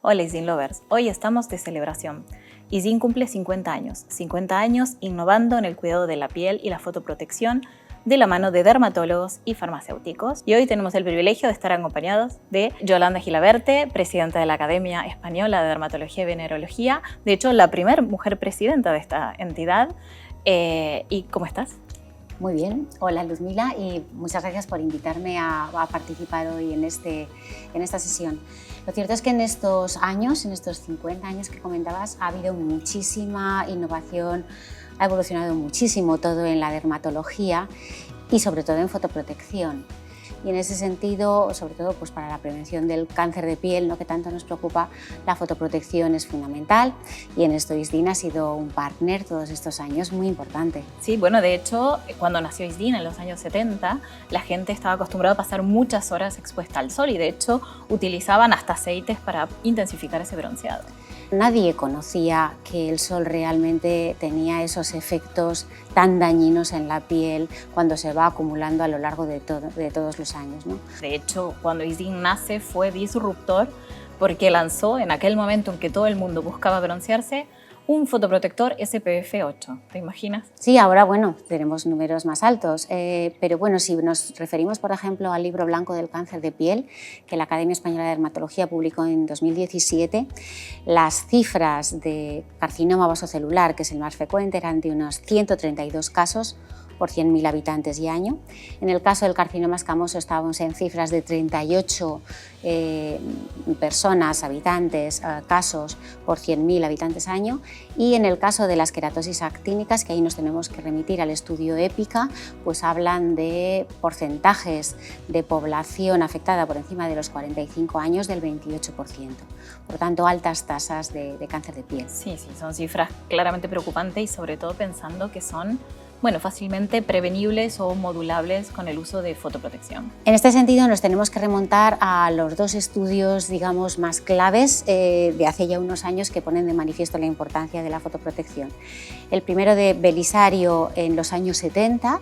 Hola Isdin Lovers, hoy estamos de celebración. Isdin cumple 50 años innovando en el cuidado de la piel y la fotoprotección de la mano de dermatólogos y farmacéuticos. Y hoy tenemos el privilegio de estar acompañados de Yolanda Gilaberte, presidenta de la Academia Española de Dermatología y Venerología, de hecho la primera mujer presidenta de esta entidad. ¿Y cómo estás? Muy bien, hola Luzmila y muchas gracias por invitarme a participar hoy en esta sesión. Lo cierto es que en estos 50 años que comentabas, ha habido muchísima innovación, ha evolucionado muchísimo todo en la dermatología y sobre todo en fotoprotección. Y en ese sentido, sobre todo pues para la prevención del cáncer de piel, ¿no?, que tanto nos preocupa, la fotoprotección es fundamental y en esto Isdin ha sido un partner todos estos años muy importante. Sí, bueno, de hecho, cuando nació Isdin en los años 70, la gente estaba acostumbrada a pasar muchas horas expuesta al sol y de hecho utilizaban hasta aceites para intensificar ese bronceado. Nadie conocía que el sol realmente tenía esos efectos tan dañinos en la piel cuando se va acumulando a lo largo de todos los años, ¿no? De hecho, cuando Isdin nace fue disruptor porque lanzó en aquel momento en que todo el mundo buscaba broncearse un fotoprotector SPF 8, ¿te imaginas? Sí, ahora bueno, tenemos números más altos, pero bueno, si nos referimos por ejemplo al libro blanco del cáncer de piel que la Academia Española de Dermatología publicó en 2017, las cifras de carcinoma vasocelular, que es el más frecuente, eran de unos 132 casos por 100.000 habitantes y año. En el caso del carcinoma escamoso estábamos en cifras de 38 casos por 100.000 habitantes año, y en el caso de las queratosis actínicas, que ahí nos tenemos que remitir al estudio EPICA, pues hablan de porcentajes de población afectada por encima de los 45 años del 28%. Por tanto, altas tasas de cáncer de piel. Sí, son cifras claramente preocupantes y sobre todo pensando que son fácilmente prevenibles o modulables con el uso de fotoprotección. En este sentido nos tenemos que remontar a los dos estudios, digamos, más claves de hace ya unos años que ponen de manifiesto la importancia de la fotoprotección. El primero de Belisario en los años 70,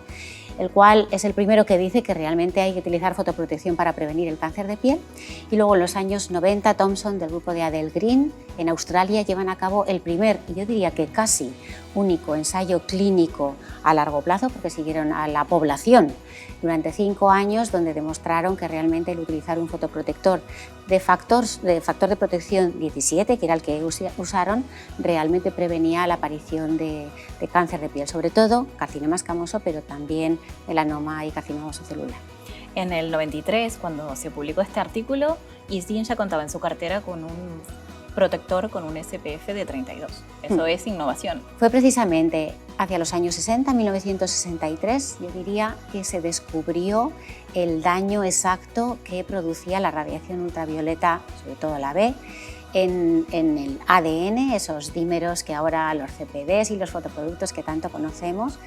el cual es el primero que dice que realmente hay que utilizar fotoprotección para prevenir el cáncer de piel, y luego en los años 90 Thompson del grupo de Adele Green en Australia llevan a cabo el primer, y yo diría que casi único, ensayo clínico a largo plazo, porque siguieron a la población durante 5 años, donde demostraron que realmente el utilizar un fotoprotector de factor de protección 17, que era el que usaron, realmente prevenía la aparición de cáncer de piel, sobre todo carcinoma escamoso, pero también melanoma y carcinoma vasocelular. En el 93, cuando se publicó este artículo, Isdin ya contaba en su cartera con un protector con un SPF de 32. Eso es innovación. Fue precisamente hacia los años 60, 1963, yo diría que se descubrió el daño exacto que producía la radiación ultravioleta, sobre todo la B, en el ADN, esos dímeros que ahora los CPDs y los fotoproductos que tanto conocemos.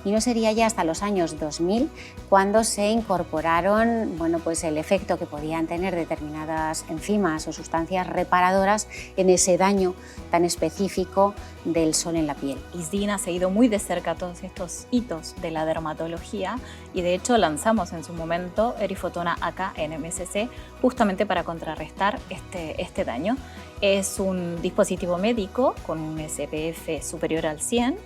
Y no sería ya hasta los años 2000 cuando se incorporaron pues el efecto que podían tener determinadas enzimas o sustancias reparadoras en ese daño tan específico del sol en la piel. Isdin ha seguido muy de cerca todos estos hitos de la dermatología y de hecho lanzamos en su momento Erifotona AK en MSC justamente para contrarrestar este daño. Es un dispositivo médico con un SPF superior al 100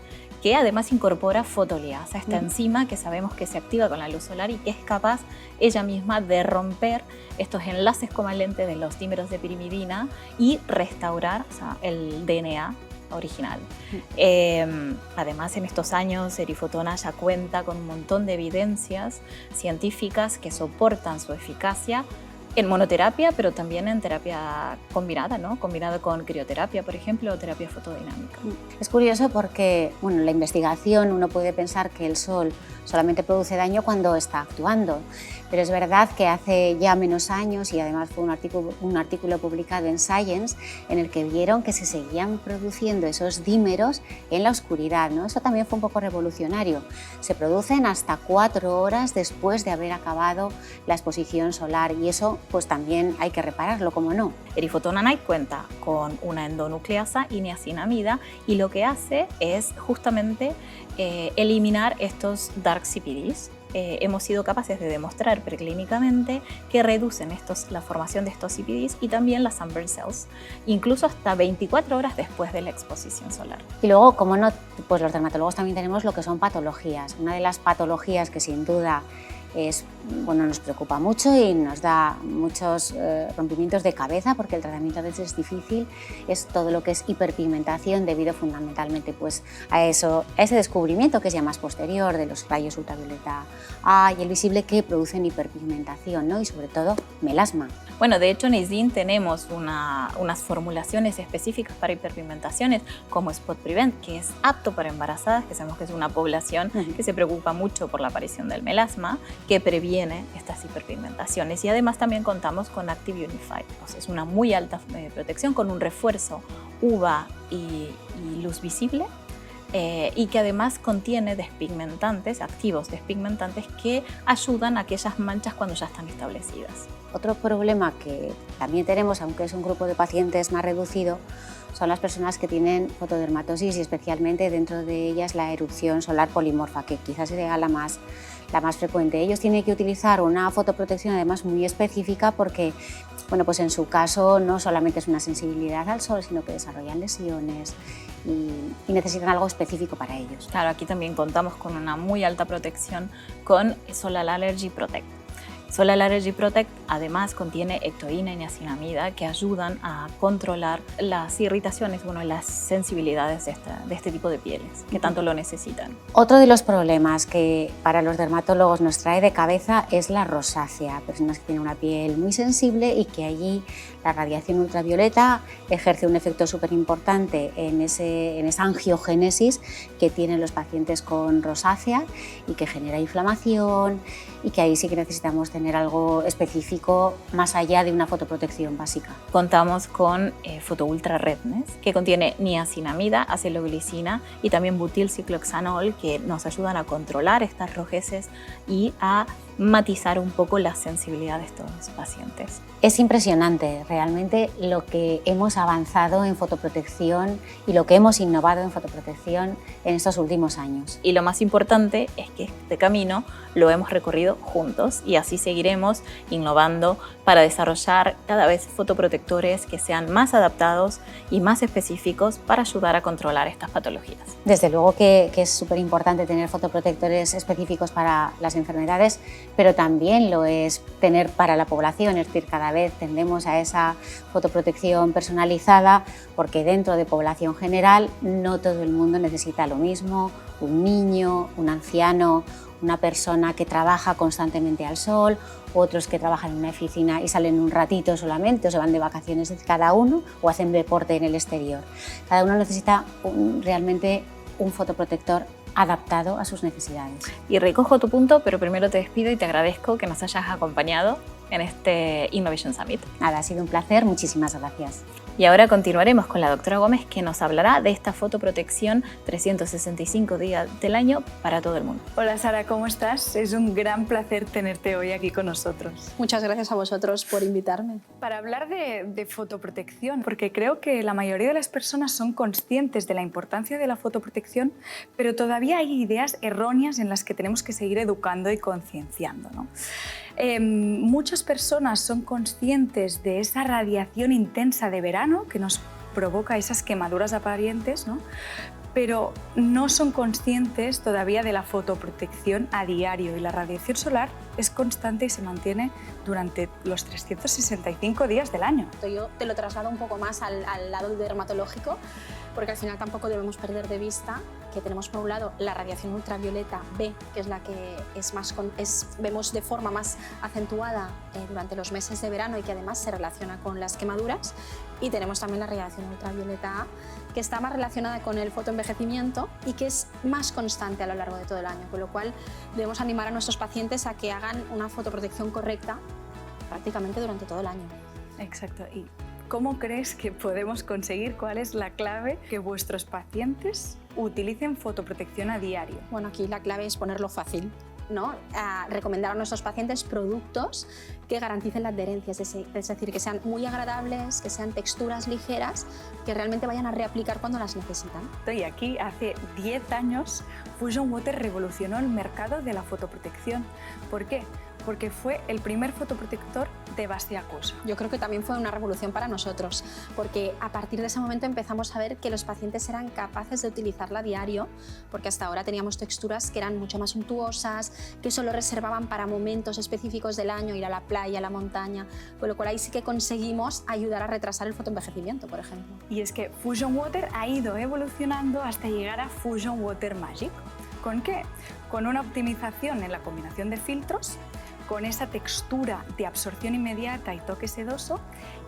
que además incorpora fotoliasa, esta enzima que sabemos que se activa con la luz solar y que es capaz ella misma de romper estos enlaces covalentes de los dímeros de pirimidina y restaurar el DNA original. Además, en estos años, Erifotona ya cuenta con un montón de evidencias científicas que soportan su eficacia en monoterapia, pero también en terapia combinada, ¿no? Combinada con crioterapia, por ejemplo, o terapia fotodinámica. Es curioso porque la investigación, uno puede pensar que el sol solamente produce daño cuando está actuando, pero es verdad que hace ya menos años, y además fue un artículo publicado en Science, en el que vieron que se seguían produciendo esos dímeros en la oscuridad, ¿no? Eso también fue un poco revolucionario. Se producen hasta 4 horas después de haber acabado la exposición solar, y eso pues también hay que repararlo, ¿cómo no? Erifotona Night cuenta con una endonucleasa y niacinamida, y lo que hace es justamente eliminar estos dark CPDs hemos sido capaces de demostrar preclínicamente que reducen la formación de estos CPDs y también las sunburn cells, incluso hasta 24 horas después de la exposición solar. Y luego, como no, pues los dermatólogos también tenemos lo que son patologías. Una de las patologías que sin duda nos preocupa mucho y nos da muchos rompimientos de cabeza, porque el tratamiento a veces es difícil, es todo lo que es hiperpigmentación, debido fundamentalmente pues, a ese descubrimiento que es ya más posterior de los rayos ultravioleta A y el visible, que producen hiperpigmentación, ¿no? Y sobre todo melasma. Bueno, de hecho en ISDIN tenemos unas formulaciones específicas para hiperpigmentaciones como Spot Prevent, que es apto para embarazadas, que sabemos que es una población que se preocupa mucho por la aparición del melasma, que previene estas hiperpigmentaciones. Y además también contamos con Active Unified, o sea, es una muy alta protección con un refuerzo UVA y luz visible, y que además contiene despigmentantes, activos despigmentantes, que ayudan a aquellas manchas cuando ya están establecidas. Otro problema que también tenemos, aunque es un grupo de pacientes más reducido, son las personas que tienen fotodermatosis y especialmente dentro de ellas la erupción solar polimorfa, que quizás sea la más frecuente. Ellos tienen que utilizar una fotoprotección además muy específica porque, bueno, pues en su caso no solamente es una sensibilidad al sol, sino que desarrollan lesiones y necesitan algo específico para ellos. Claro, aquí también contamos con una muy alta protección con Solar Allergy Protect. Solar Allergy Protect además contiene ectoína y niacinamida, que ayudan a controlar las irritaciones, las sensibilidades de este tipo de pieles que tanto lo necesitan. Otro de los problemas que para los dermatólogos nos trae de cabeza es la rosácea, personas que tienen una piel muy sensible y que allí la radiación ultravioleta ejerce un efecto súper importante en esa angiogénesis que tienen los pacientes con rosácea y que genera inflamación, y que ahí sí que necesitamos tener algo específico más allá de una fotoprotección básica. Contamos con Photo Ultra Redness, que contiene niacinamida, aciloglicina y también butilcicloxanol, que nos ayudan a controlar estas rojeces y a matizar un poco la sensibilidad de estos pacientes. Es impresionante realmente lo que hemos avanzado en fotoprotección y lo que hemos innovado en fotoprotección en estos últimos años. Y lo más importante es que este camino lo hemos recorrido juntos y así seguiremos innovando para desarrollar cada vez fotoprotectores que sean más adaptados y más específicos para ayudar a controlar estas patologías. Desde luego que es súper importante tener fotoprotectores específicos para las enfermedades, pero también lo es tener para la población, es decir, cada vez tendemos a esa fotoprotección personalizada, porque dentro de población general no todo el mundo necesita lo mismo, un niño, un anciano, una persona que trabaja constantemente al sol, otros que trabajan en una oficina y salen un ratito solamente o se van de vacaciones cada uno o hacen deporte en el exterior. Cada uno necesita realmente un fotoprotector adaptado a sus necesidades. Y recojo tu punto, pero primero te despido y te agradezco que nos hayas acompañado en este Innovation Summit. Nada, ha sido un placer, muchísimas gracias. Y ahora continuaremos con la doctora Gómez, que nos hablará de esta fotoprotección 365 días del año para todo el mundo. Hola Sara, ¿cómo estás? Es un gran placer tenerte hoy aquí con nosotros. Muchas gracias a vosotros por invitarme. Para hablar de fotoprotección, porque creo que la mayoría de las personas son conscientes de la importancia de la fotoprotección, pero todavía hay ideas erróneas en las que tenemos que seguir educando y concienciando, ¿no? Muchas personas son conscientes de esa radiación intensa de verano que nos provoca esas quemaduras aparentes, ¿no? Pero no son conscientes todavía de la fotoprotección a diario, y la radiación solar es constante y se mantiene durante los 365 días del año. Yo te lo traslado un poco más al lado dermatológico, porque al final tampoco debemos perder de vista que tenemos por un lado la radiación ultravioleta B, que es la que vemos de forma más acentuada durante los meses de verano y que además se relaciona con las quemaduras, y tenemos también la radiación ultravioleta A, que está más relacionada con el fotoenvejecimiento y que es más constante a lo largo de todo el año, con lo cual debemos animar a nuestros pacientes a que hagan una fotoprotección correcta prácticamente durante todo el año. Exacto. ¿Y cómo crees que podemos conseguir, cuál es la clave que vuestros pacientes utilicen fotoprotección a diario? Bueno, aquí la clave es ponerlo fácil. ¿no?, a recomendar a nuestros pacientes productos que garanticen la adherencia, es decir, que sean muy agradables, que sean texturas ligeras, que realmente vayan a reaplicar cuando las necesitan. Y aquí, hace 10 años, Fusion Water revolucionó el mercado de la fotoprotección. ¿Por qué? Porque fue el primer fotoprotector de base acuosa. Yo creo que también fue una revolución para nosotros, porque a partir de ese momento empezamos a ver que los pacientes eran capaces de utilizarla a diario, porque hasta ahora teníamos texturas que eran mucho más suntuosas, que solo reservaban para momentos específicos del año, ir a la playa, a la montaña, con lo cual ahí sí que conseguimos ayudar a retrasar el fotoenvejecimiento, por ejemplo. Y es que Fusion Water ha ido evolucionando hasta llegar a Fusion Water Magic. ¿Con qué? Con una optimización en la combinación de filtros, con esa textura de absorción inmediata y toque sedoso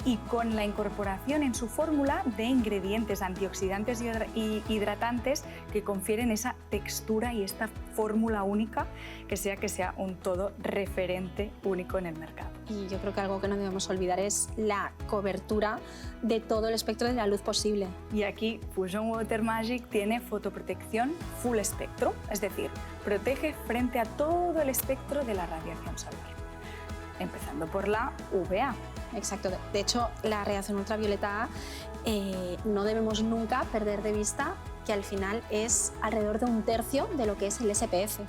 y con la incorporación en su fórmula de ingredientes antioxidantes y hidratantes que confieren esa textura y esta fórmula única que sea un todo referente único en el mercado. Y yo creo que algo que no debemos olvidar es la cobertura de todo el espectro de la luz posible. Y aquí Fusion Water Magic tiene fotoprotección full espectro, es decir, protege frente a todo el espectro de la radiación solar, empezando por la UVA. Exacto. De hecho, la radiación ultravioleta A no debemos nunca perder de vista que al final es alrededor de 1/3 de lo que es el SPF,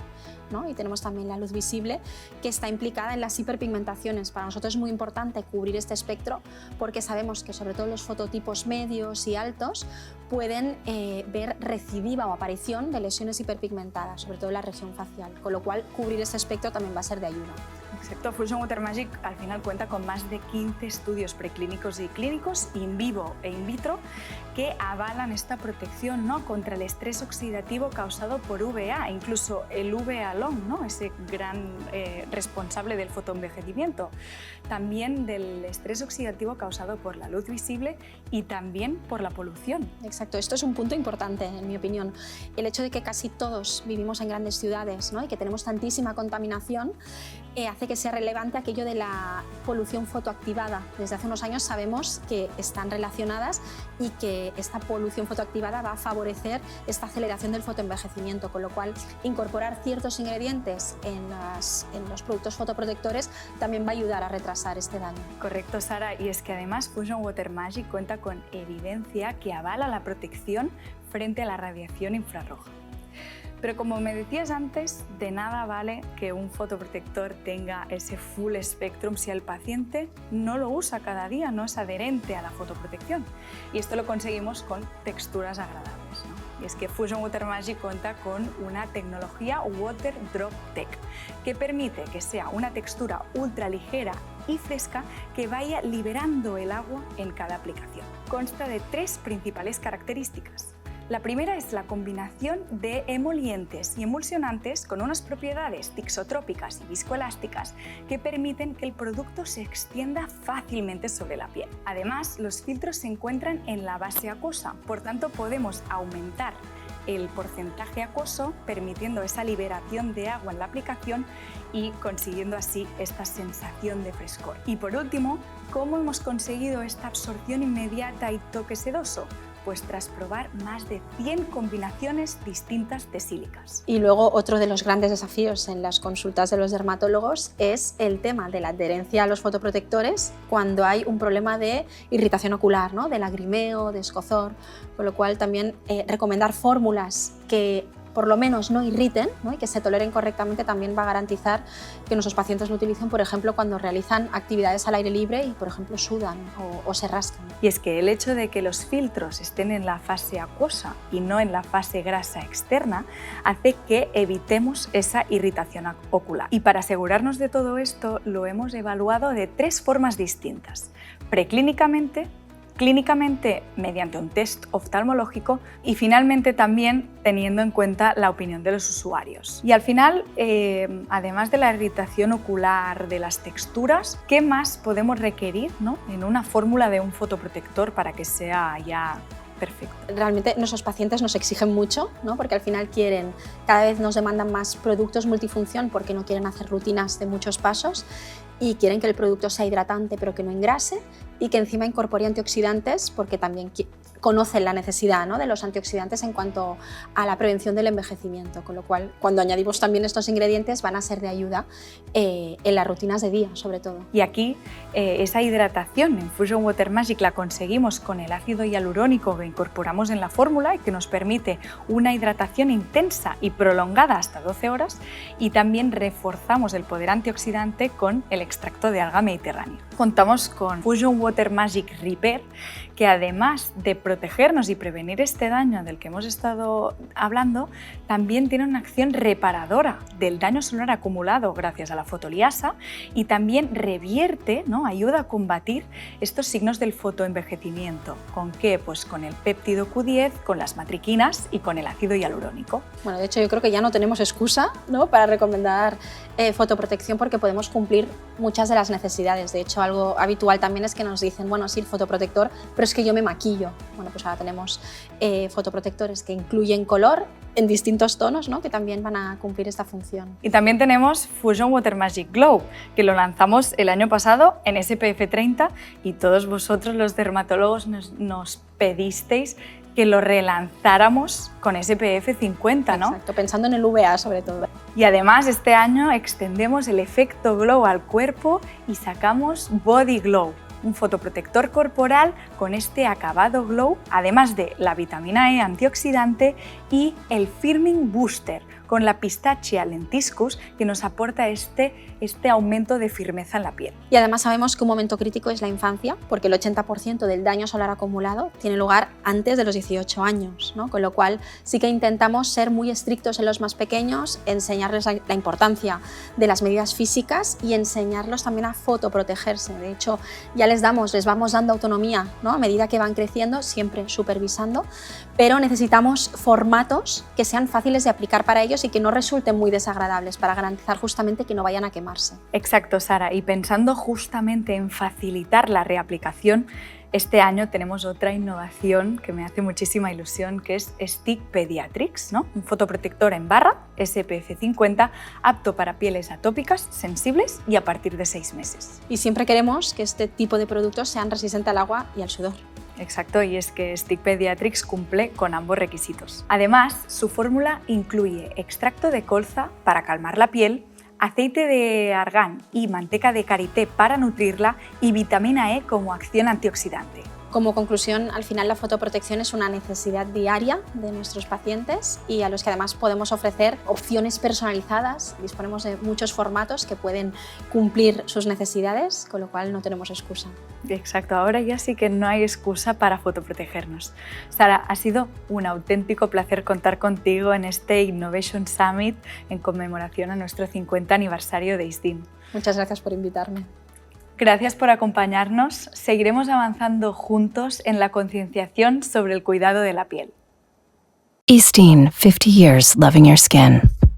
¿no? Y tenemos también la luz visible, que está implicada en las hiperpigmentaciones. Para nosotros es muy importante cubrir este espectro porque sabemos que sobre todo los fototipos medios y altos pueden ver recidiva o aparición de lesiones hiperpigmentadas, sobre todo en la región facial, con lo cual cubrir este espectro también va a ser de ayuda. Exacto. Fusion Water Magic al final cuenta con más de 15 estudios preclínicos y clínicos, in vivo e in vitro, que avalan esta protección, ¿no?, contra el estrés oxidativo causado por UVA, incluso el UVA long, ¿no?, ese gran responsable del fotoenvejecimiento, también del estrés oxidativo causado por la luz visible y también por la polución. Exacto, esto es un punto importante en mi opinión. El hecho de que casi todos vivimos en grandes ciudades, ¿no?, y que tenemos tantísima contaminación hace que sea relevante aquello de la polución fotoactivada. Desde hace unos años sabemos que están relacionadas y que esta polución fotoactivada va a favorecer esta aceleración del fotoenvejecimiento, con lo cual incorporar ciertos ingredientes en los productos fotoprotectores también va a ayudar a retrasar este daño. Correcto, Sara, y es que además Fusion Water Magic cuenta con evidencia que avala la protección frente a la radiación infrarroja. Pero como me decías antes, de nada vale que un fotoprotector tenga ese full spectrum si el paciente no lo usa cada día, no es adherente a la fotoprotección. Y esto lo conseguimos con texturas agradables, ¿no? Y es que Fusion Water Magic cuenta con una tecnología Water Drop Tech que permite que sea una textura ultra ligera y fresca que vaya liberando el agua en cada aplicación. Consta de 3 principales características. La primera es la combinación de emolientes y emulsionantes con unas propiedades tixotrópicas y viscoelásticas que permiten que el producto se extienda fácilmente sobre la piel. Además, los filtros se encuentran en la base acuosa, por tanto podemos aumentar el porcentaje acuoso, permitiendo esa liberación de agua en la aplicación y consiguiendo así esta sensación de frescor. Y por último, ¿cómo hemos conseguido esta absorción inmediata y toque sedoso? Pues tras probar más de 100 combinaciones distintas tesílicas. Y luego otro de los grandes desafíos en las consultas de los dermatólogos es el tema de la adherencia a los fotoprotectores cuando hay un problema de irritación ocular, ¿no?, de lagrimeo, de escozor, con lo cual también recomendar fórmulas que por lo menos no irriten, ¿no?, y que se toleren correctamente también va a garantizar que nuestros pacientes lo utilicen, por ejemplo, cuando realizan actividades al aire libre y, por ejemplo, sudan o se rascan. Y es que el hecho de que los filtros estén en la fase acuosa y no en la fase grasa externa hace que evitemos esa irritación ocular. Y para asegurarnos de todo esto lo hemos evaluado de 3 formas distintas: preclínicamente, clínicamente mediante un test oftalmológico y finalmente también teniendo en cuenta la opinión de los usuarios. Y al final, además de la irritación ocular, de las texturas, ¿qué más podemos requerir, ¿no?, en una fórmula de un fotoprotector para que sea ya perfecto? Realmente nuestros pacientes nos exigen mucho, ¿no?, porque al final cada vez nos demandan más productos multifunción porque no quieren hacer rutinas de muchos pasos y quieren que el producto sea hidratante pero que no engrase, y que encima incorpore antioxidantes porque también conocen la necesidad, ¿no?, de los antioxidantes en cuanto a la prevención del envejecimiento, con lo cual cuando añadimos también estos ingredientes van a ser de ayuda en las rutinas de día sobre todo. Y aquí esa hidratación en Fusion Water Magic la conseguimos con el ácido hialurónico que incorporamos en la fórmula y que nos permite una hidratación intensa y prolongada hasta 12 horas, y también reforzamos el poder antioxidante con el extracto de alga mediterránea. Contamos con Fusion Water Magic Repair, que además de protegernos y prevenir este daño del que hemos estado hablando, también tiene una acción reparadora del daño solar acumulado gracias a la fotoliasa, y también revierte, ¿no?, ayuda a combatir estos signos del fotoenvejecimiento. ¿Con qué? Pues con el péptido Q10, con las matriquinas y con el ácido hialurónico. Bueno, de hecho yo creo que ya no tenemos excusa, ¿no?, para recomendar fotoprotección porque podemos cumplir muchas de las necesidades. De hecho, algo habitual también es que nos dicen, bueno, sí, el fotoprotector, pero es que yo me maquillo. Bueno, pues ahora tenemos fotoprotectores que incluyen color en distintos tonos, ¿no?, que también van a cumplir esta función. Y también tenemos Fusion Water Magic Glow, que lo lanzamos el año pasado en SPF 30 y todos vosotros los dermatólogos nos pedisteis que lo relanzáramos con SPF 50, ¿no? Exacto, pensando en el UVA sobre todo. Y además este año extendemos el efecto glow al cuerpo y sacamos Body Glow, un fotoprotector corporal con este acabado glow, además de la vitamina E antioxidante y el Firming Booster con la Pistacia lentiscus, que nos aporta este aumento de firmeza en la piel. Y además sabemos que un momento crítico es la infancia, porque el 80% del daño solar acumulado tiene lugar antes de los 18 años, ¿no? Con lo cual sí que intentamos ser muy estrictos en los más pequeños, enseñarles la importancia de las medidas físicas y enseñarlos también a fotoprotegerse. De hecho, ya les vamos dando autonomía, ¿no?, a medida que van creciendo, siempre supervisando, pero necesitamos formatos que sean fáciles de aplicar para ellos y que no resulten muy desagradables para garantizar justamente que no vayan a quemarse. Exacto, Sara, y pensando justamente en facilitar la reaplicación, este año tenemos otra innovación que me hace muchísima ilusión, que es Stick Pediatrics, ¿no?, un fotoprotector en barra SPF 50 apto para pieles atópicas, sensibles y a partir de 6 meses. Y siempre queremos que este tipo de productos sean resistentes al agua y al sudor. Exacto, y es que Stick Pediatrics cumple con ambos requisitos. Además, su fórmula incluye extracto de colza para calmar la piel, aceite de argán y manteca de karité para nutrirla y vitamina E como acción antioxidante. Como conclusión, al final la fotoprotección es una necesidad diaria de nuestros pacientes y a los que además podemos ofrecer opciones personalizadas. Disponemos de muchos formatos que pueden cumplir sus necesidades, con lo cual no tenemos excusa. Exacto, ahora ya sí que no hay excusa para fotoprotegernos. Sara, ha sido un auténtico placer contar contigo en este Innovation Summit en conmemoración a nuestro 50 aniversario de ISDIN. Muchas gracias por invitarme. Gracias por acompañarnos. Seguiremos avanzando juntos en la concienciación sobre el cuidado de la piel. ISDIN, 50 years loving your skin.